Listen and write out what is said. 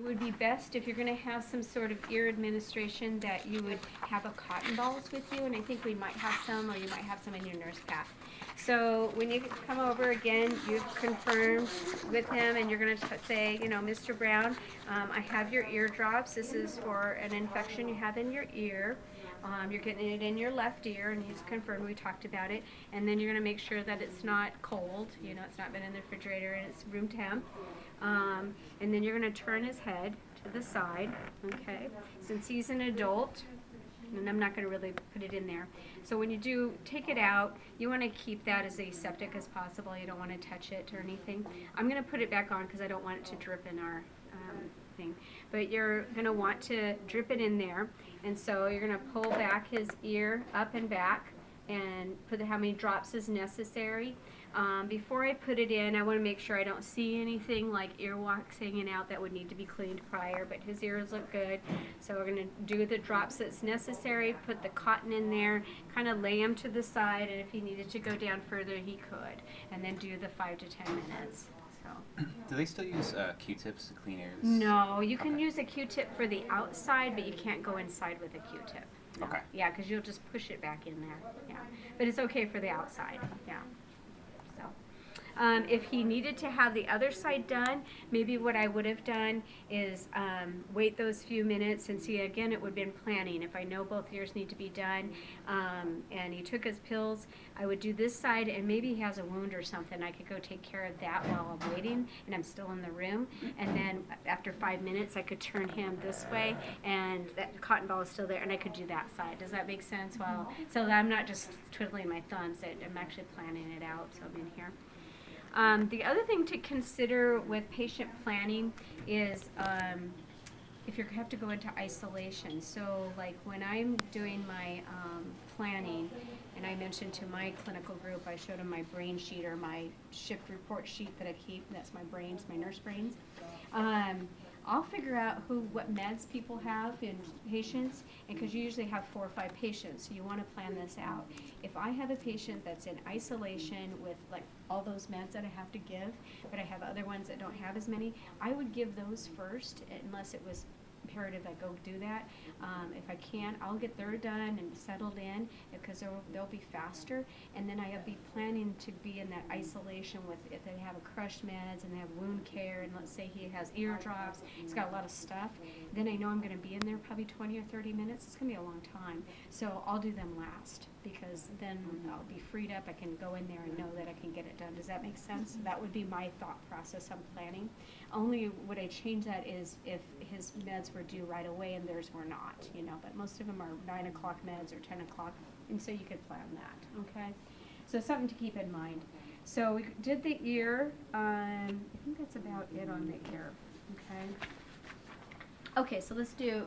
It would be best if you're going to have some sort of ear administration that you would have a cotton balls with you, and I think we might have some, or you might have some in your nurse pack. So when you come over again, you've confirmed with him, and you're going to say, you know, Mr. Brown, I have your ear drops. This is for an infection you have in your ear. You're getting it in your left ear, and he's confirmed. We talked about it. And then you're going to make sure that it's not cold. You know, it's not been in the refrigerator, and it's room temp. And then you're going to turn his head to the side, okay? Since he's an adult, and I'm not going to really put it in there. So when you do take it out, you want to keep that as aseptic as possible. You don't want to touch it or anything. I'm going to put it back on because I don't want it to drip in our thing. But you're going to want to drip it in there. And so you're going to pull back his ear up and back and put how many drops is necessary. Before I put it in, I want to make sure I don't see anything like earwax hanging out that would need to be cleaned prior, but his ears look good. So we're going to do the drops that's necessary, put the cotton in there, kind of lay him to the side, and if he needed to go down further, he could. And then do the 5 to 10 minutes. So. Do they still use Q-tips to clean ears? No, you can use a Q-tip for the outside, but you can't go inside with a Q-tip. No. Okay. Yeah, because you'll just push it back in there. Yeah, but it's okay for the outside. Yeah. So, if he needed to have the other side done, maybe what I would have done is wait those few minutes and see. Again, it would have been planning. If I know both ears need to be done, and he took his pills, I would do this side, and maybe he has a wound or something. I could go take care of that while I'm waiting, and I'm still in the room. And then after 5 minutes, I could turn him this way, and that cotton ball is still there, and I could do that side. Does that make sense? Well, so that I'm not just twiddling my thumbs. I'm actually planning it out. So I'm in here. The other thing to consider with patient planning is if you have to go into isolation. So like when I'm doing my planning, and I mentioned to my clinical group, I showed them my brain sheet or my shift report sheet that I keep. That's my brains, my nurse brains. I'll figure out what meds people have in patients, and because you usually have 4 or 5 patients, so you want to plan this out. If I have a patient that's in isolation with like all those meds that I have to give, but I have other ones that don't have as many, I would give those first, unless it was imperative I go do that. If I can, I'll get theirs done and settled in because they'll be faster, and then I'll be planning to be in that isolation with if they have a crushed meds and they have wound care, and let's say he has eardrops, he's got a lot of stuff, then I know I'm going to be in there probably 20 or 30 minutes. It's going to be a long time, so I'll do them last because then I'll be freed up. I can go in there and know that I can get it done. Does that make sense? That would be my thought process on planning. Only would I change that is if his meds were due right away and theirs were not, you know, but most of them are 9 o'clock meds or 10 o'clock, and so you could plan that, okay? So something to keep in mind. So we did the ear, I think that's about it on the ear, okay? Okay, so let's do